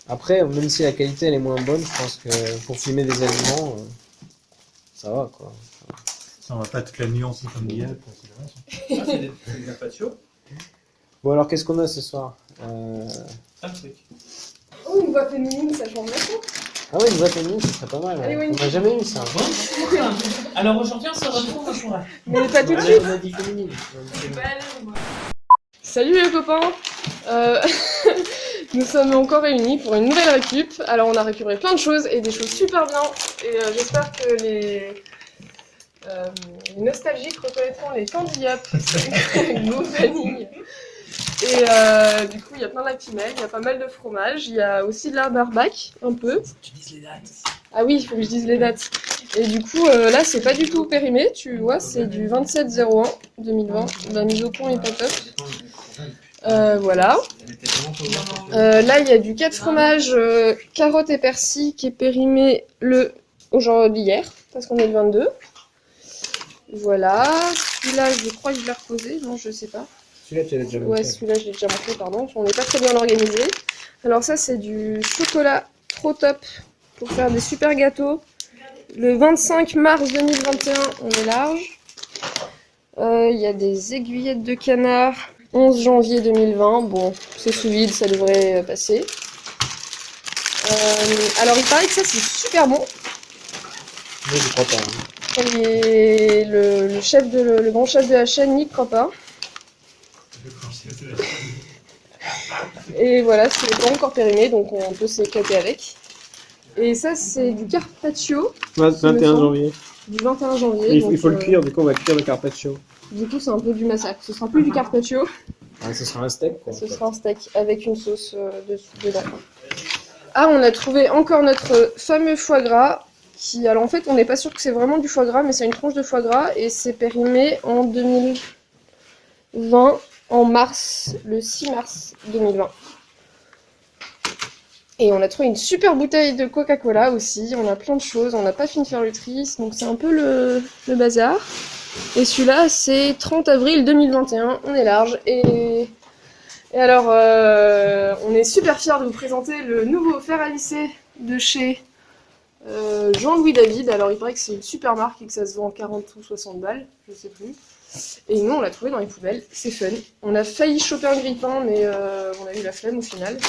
Après, même si la qualité elle est moins bonne, je pense que pour filmer des aliments, ça va quoi. Ça, on va pas toute la nuance comme Guillaume. Ah, c'est des carpaccio. Bon alors qu'est-ce qu'on a ce soir Un truc. Oh, une voix féminine, ça change vachement. Ah ouais, une voix féminine, ça serait pas mal. Allez, Ouais. oui. On n'a jamais eu ça. Alors aujourd'hui, on se retrouve pour la... Mais pas tout de On suite. a dit féminine. Salut les copains. Nous sommes encore réunis pour une nouvelle récup. Alors on a récupéré plein de choses et des choses super bien. Et j'espère que les nostalgiques reconnaîtront les Candy Up avec goût vanille. Et du coup il y a plein d'actimel, il y a pas mal de fromage, il y a aussi de la barbac, un peu. Tu dises les dates. Ah oui, il faut que je dise les dates. Et du coup là c'est pas du tout périmé, tu vois, c'est du 27/01/2020. La mise au point est pas top. Voilà. Là, il y a du 4 fromages, carottes et persil qui est périmé aujourd'hui hier, parce qu'on est le 22. Voilà. Celui-là, je crois que je l'ai reposé. Non, je sais pas. Celui-là, tu l'as déjà Ouais, montré. celui-là, je l'ai déjà montré, pardon. On n'est pas très bien organisé. Alors ça, c'est du chocolat trop top pour faire des super gâteaux. Le 25 mars 2021, on est large. Il y a des aiguillettes de canard. 11 janvier 2020, bon, c'est sous vide, ça devrait passer. Alors, il paraît que ça, c'est super bon. Moi, je crois pas. Hein. Et le grand chef de la chaîne n'y croit pas. Et voilà, c'est pas encore périmé, donc on peut s'éclater avec. Et ça, c'est du carpaccio. 21 janvier. Du 21 janvier. Il faut le cuire, du coup, on va cuire le carpaccio. Du coup, c'est un peu du massacre. Ce sera plus du carpaccio. Ah, ce sera un steak, quoi. Ce sera un steak avec une sauce dedans. Ah, on a trouvé encore notre fameux foie gras. Alors en fait, on n'est pas sûr que c'est vraiment du foie gras, mais c'est une tranche de foie gras. Et c'est périmé en 2020, en mars, le 6 mars 2020. Et on a trouvé une super bouteille de Coca-Cola aussi. On a plein de choses. On n'a pas fini de faire le tri, donc c'est un peu le bazar. Et celui-là, c'est 30 avril 2021, on est large. Et alors, on est super fiers de vous présenter le nouveau fer à lisser de chez Jean-Louis David. Alors, il paraît que c'est une super marque et que ça se vend 40 ou 60 balles, je sais plus. Et nous, on l'a trouvé dans les poubelles, c'est fun. On a failli choper un grille-pain, mais on a eu la flemme au final.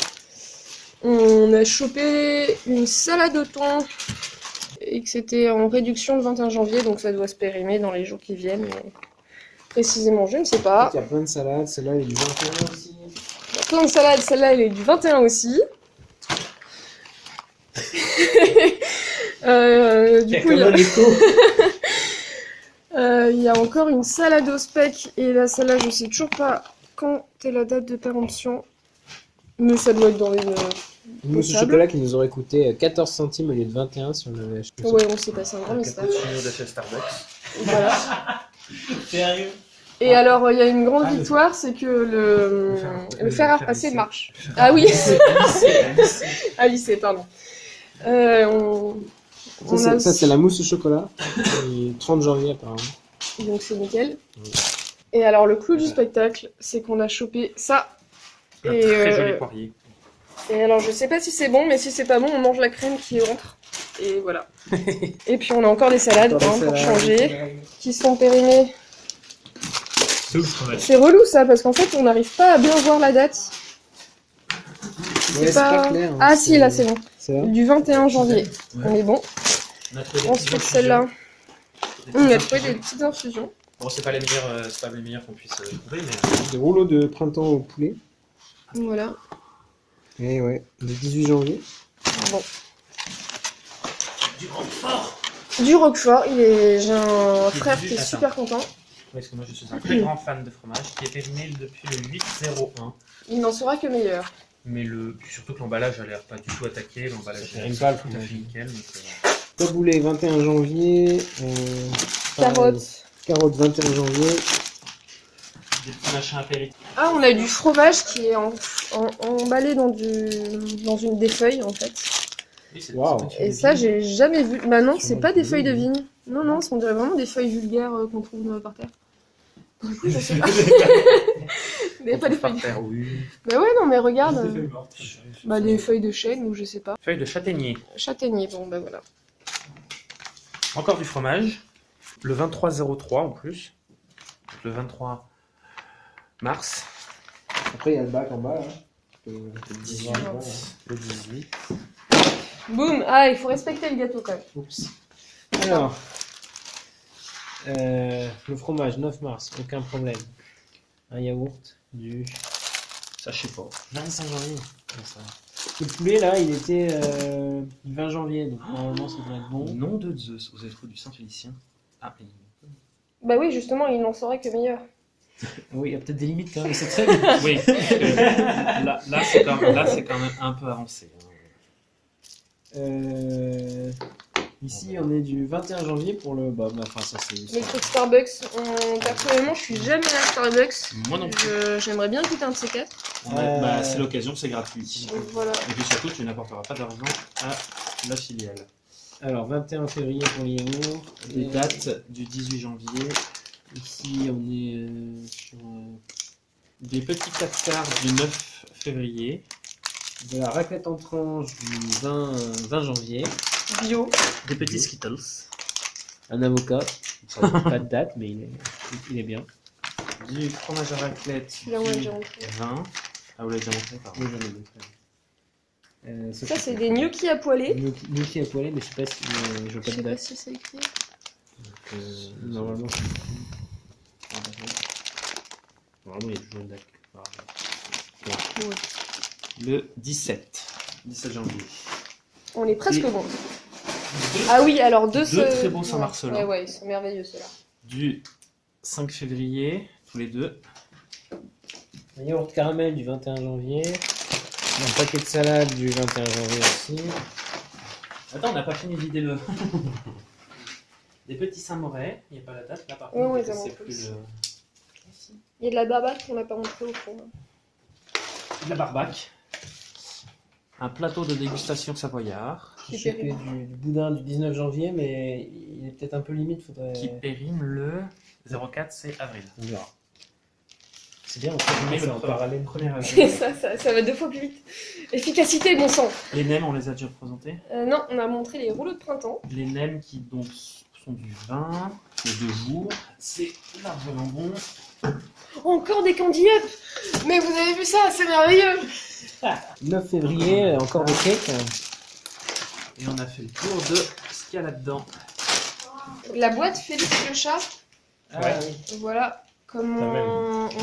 On a chopé une salade au thon. Et que c'était en réduction le 21 janvier, donc ça doit se périmer dans les jours qui viennent. Mais précisément, je ne sais pas. Il y a plein de salades, celle-là elle est du 21 aussi. Il y a plein de salades, celle-là elle est du 21 aussi. Du coup, il y a encore une salade au speck, et là, celle-là, je sais toujours pas quand est la date de péremption. Mais ça doit être dans une... Une mousse au chocolat qui nous aurait coûté 14 centimes au lieu de 21 si on l'avait acheté. Ouais, on s'est passé un grand mystère. Cappuccino de chez Starbucks. Voilà. Sérieux? Et alors, il y a une grande victoire, c'est que le fer à repasser marche. Ah oui, à lycée, pardon. Ça, c'est la mousse au chocolat, du 30 janvier apparemment. Donc c'est nickel. Et alors, le clou du spectacle, c'est qu'on a chopé ça. Un très joli poirier. Et alors, je sais pas si c'est bon, mais si c'est pas bon, on mange la crème qui rentre. Et voilà. Et puis, on a encore des salades pour changer, qui sont périmées. C'est relou ça, parce qu'en fait, on n'arrive pas à bien voir la date. Ouais, c'est pas clair. Hein, ah si, là, c'est bon. C'est Du 21 janvier. On est bon. Ensuite, celle-là. On a trouvé des petites infusions. Bon, c'est pas les meilleures qu'on puisse trouver, mais... Des rouleaux de printemps au poulet. Voilà. Et ouais, le 18 janvier. Bon. Du Roquefort, j'ai un frère qui est super content. Oui, parce que moi je suis un très grand fan de fromage, qui est périmé depuis le 8/01. Il n'en sera que meilleur. Mais surtout que l'emballage a l'air pas du tout attaqué, l'emballage périme pas le tout à fait nickel. Donc, Taboulé 21 janvier. Carottes. Carottes 21 janvier. des petits machins apéritifs. Ah, on a du fromage qui est emballé dans des feuilles en fait. Oui, Wow. Et ça, j'ai jamais vu. Bah non, c'est pas des feuilles de vigne. Non, non, on dirait vraiment des feuilles vulgaires qu'on trouve par terre. Du coup, je sais pas. Mais pas des feuilles. Oui. Bah ouais, non, mais regarde. Juste des feuilles mortes. Bah des feuilles de chêne ou je sais pas. Feuille de châtaignier. Châtaignier, bon bah voilà. Encore du fromage. Le 23-03 en plus. Le 23 mars. Après, il y a le bac en bas, là. Le 18. Le 18. Boum. Ah, il faut respecter le gâteau quand même. Oups. Alors, le fromage, 9 mars, aucun problème. Un yaourt, ça je sais pas. 25 janvier. Comme ça. Le poulet, là, il était du 20 janvier, donc normalement ça devrait être bon. Nom de Zeus. Vous avez trouvé du Saint-Félicien. Ah, Bah oui, justement, il n'en saurait que meilleur. Oui, il y a peut-être des limites quand même, mais c'est très bien. oui. Là, c'est quand même un peu avancé. Ici, on est du 21 janvier pour le... Bah, enfin, ça c'est... Les trucs Starbucks. Personnellement, je suis jamais à Starbucks. Moi non plus. J'aimerais bien goûter un de ces quatre. Bah, c'est l'occasion, c'est gratuit. Donc voilà. Et puis surtout, tu n'apporteras pas d'argent à la filiale. Alors, 21 février pour les yaourts. Les dates du 18 janvier. Ici, on est sur Des petits 4 quarts du 9 février. de la raclette en tranche du 20 janvier. Bio. Des petits Skittles. Un avocat. Pas de date, mais il est bien. Du fromage à raclette Celui-là, on l'a du déjà montré. 20. Ah, vous l'avez déjà montré, pardon. Oui, j'en ai montré. Ça, c'est des gnocchis à poêler. Gnocchi à poêler, mais je sais pas si je veux Je pas sais de pas date. si c'est écrit. Normalement, normalement, il y a toujours une date. Ouais. Le 17 janvier. On est presque Et- bon. Ah oui, alors deux très beaux Saint-Marcelin. Ouais, ouais, ils sont merveilleux ceux-là. Du 5 février, tous les deux. Un yaourt caramel du 21 janvier. Un paquet de salade du 21 janvier aussi. Attends, on n'a pas fini de vider le. Des petits Saint-Moret, il n'y a pas la date là par Ouais, contre. ouais, parce que ça c'est manque plus plus. le. Il y a de la barbaque qu'on n'a pas montré au fond. De la barbaque. Un plateau de dégustation savoyard. Je sais que du boudin du 19 janvier, mais il est peut-être un peu limite. Faudrait... Qui périme le 04, c'est avril. On verra. C'est bien, on Mais fait le en parallèle. 1er Et avril. ça va 2 fois plus vite. Efficacité, bon sang. Les nems, on les a déjà présentés. Non, on a montré les rouleaux de printemps. Les nems qui donc sont du vin, les 2 jours. C'est largement bon. Encore des candy up. Mais vous avez vu ça, c'est merveilleux. 9 février, encore des cakes. Et on a fait le tour de ce qu'il y a là-dedans. La boîte Félix le chat. Ouais. Voilà. Comme Quand même.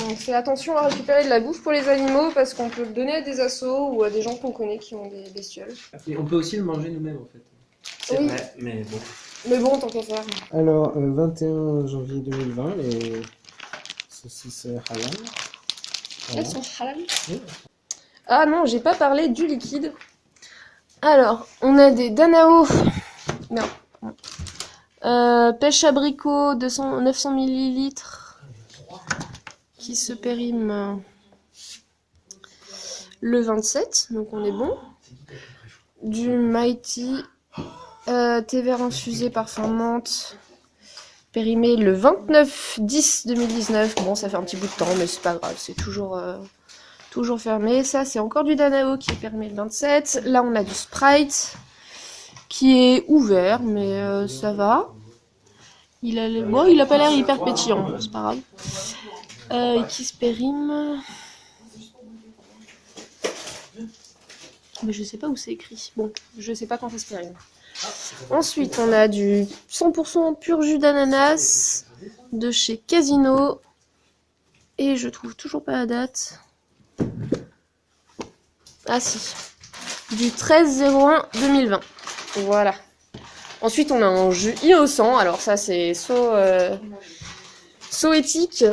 on fait attention à récupérer de la bouffe pour les animaux parce qu'on peut le donner à des assos ou à des gens qu'on connaît qui ont des bestioles. Et on peut aussi le manger nous-mêmes en fait. C'est Oui. vrai, mais bon. Mais bon, tant qu'à faire. Alors, 21 janvier 2020, les saucisses halal. Voilà. Elles sont halal. Oui. Ah non, j'ai pas parlé du liquide. Alors, on a des Danao. Merde. Pêche abricot 900 ml qui se périme le 27, donc on est bon. Du Mighty thé vert infusé parfum menthe périmé le 29/10/2019. Bon, ça fait un petit bout de temps, mais c'est pas grave, c'est toujours fermé. Ça, c'est encore du Danao qui est périmé le 27. Là, on a du Sprite qui est ouvert, mais ça va. Il a pas l'air hyper pétillant, c'est pas grave. Qui se périme. Mais je sais pas où c'est écrit. Bon, je sais pas quand ça se périme. Ensuite, on a du 100% pur jus d'ananas de chez Casino. Et je trouve toujours pas la date. Ah si. Du 13/01/2020. Voilà. Ensuite, on a un jus innocent. Alors ça, c'est So éthique.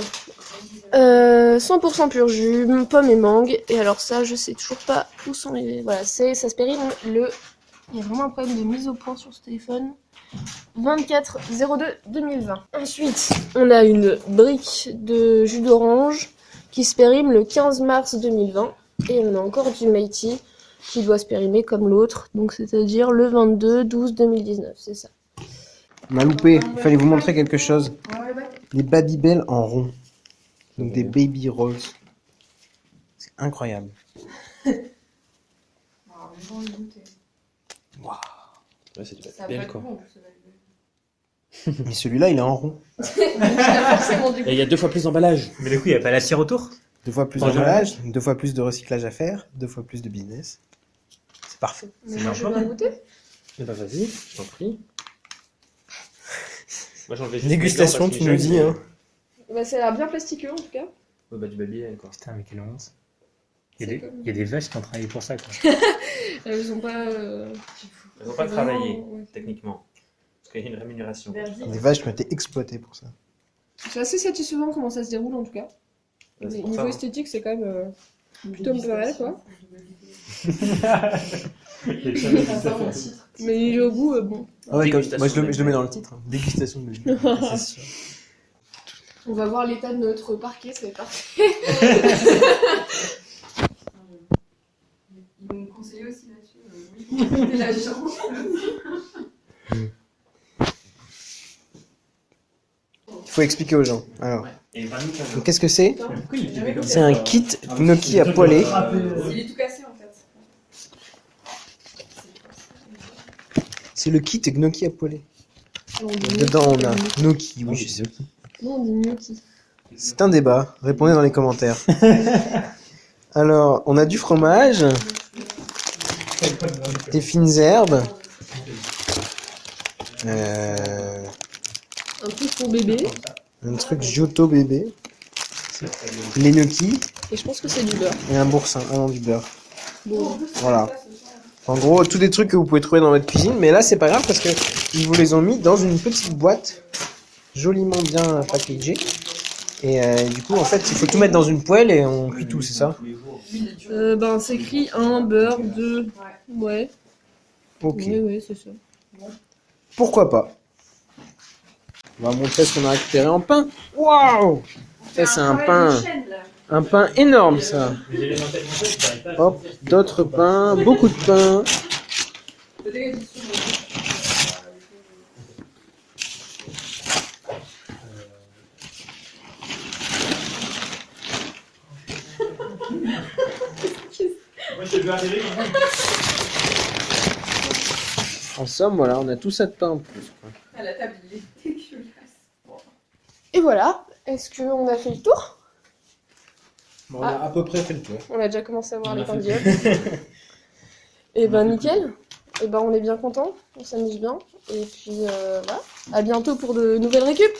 100% pur jus, pomme et mangue. Et alors ça, je sais toujours pas où sont les... Voilà, ça se périme le... Il y a vraiment un problème de mise au point sur ce téléphone. 24/02/2020. Ensuite, on a une brique de jus d'orange qui se périme le 15 mars 2020. Et on a encore du Mighty qui doit se périmer comme l'autre. Donc c'est-à-dire le 22/12/2019, c'est ça. On a loupé, il fallait vous montrer quelque chose. Des Babybel en rond. Donc des baby rolls. incroyable. Alors, les gens le goûter. Ouais, c'est du Ça Babybel, va quoi. en plus, ça va Mais celui-là, il est en rond. forcément du Et il y a 2 fois plus d'emballage. Mais du coup, il n'y a pas la cire autour? 2 fois plus Bon, d'emballage, 2 fois plus de recyclage à faire, 2 fois plus de business. C'est parfait. Mais C'est moi, je veux marrant. bien goûter. Eh ben vas-y, je t'en prie. Moi j'en vais juste Dégustation, mes tu gants nous parce que dis, j'ai- hein. Bah, ça a l'air bien plastiqueux en tout cas. Ouais, bah du Babybel quoi. Putain, mais quelle honte. C'est Il comme- y a des vaches qui ont travaillé pour ça, quoi. Elles ont pas. Elles n'ont pas Vraiment, travaillé, ouais. techniquement. Parce qu'il y a une rémunération. Les vaches qui ont été exploitées pour ça. C'est assez satisfaisant comment ça se déroule en tout cas. Bah, c'est pour Niveau ça, hein. esthétique, c'est quand même plutôt pas mal quoi. Mais au goût, bon. Ah ouais, Dégustation moi je de le mets dans le titre. hein. Dégustation de Babybel. C'est sûr. On va voir l'état de notre parquet, c'est parfait. Ils vont me conseiller aussi là-dessus. Oui, pour éviter la jambe. Il faut expliquer aux gens. Alors, Et Vanille, quand même. donc, qu'est-ce que c'est? Pourquoi il est fait comme C'est un kit gnocchi à poêler. Il est tout cassé en fait. C'est le kit gnocchi à poêler. On dit Dedans, on a gnocchi. gnocchi. Oui, je sais. Non, on dit gnocchi. C'est un débat. Répondez dans les commentaires. Alors, on a du fromage, des fines herbes, Un truc pour bébé. un truc Giotto bébé, les gnocchis Et je pense que c'est du beurre. et un boursin. Ah non, du beurre. Bon. Voilà. En gros, tous des trucs que vous pouvez trouver dans votre cuisine, mais là, c'est pas grave parce que ils vous les ont mis dans une petite boîte joliment bien packagée. Et du coup, en fait, il faut tout mettre dans une poêle et on cuit tout, c'est ça? Ben, c'est écrit 1, beurre, 2. Ouais. Ok. Oui, c'est ça. Pourquoi pas? On va montrer ce qu'on a récupéré en pain. Waouh! Ça, c'est un pain énorme, ça. Hop, d'autres pains, beaucoup de pain. Moi je veux arriver. En somme, voilà, on a tout ça de pain en plus. quoi. À la table, il est dégueulasse. Et voilà. Est-ce qu'on a fait le tour? Bon, on a à peu près fait le tour. On a déjà commencé à voir On les a pains fait d'Iol. Et ben On a fait nickel. Et ben on est bien content, on s'amuse bien. Et puis voilà. À bientôt pour de nouvelles récup.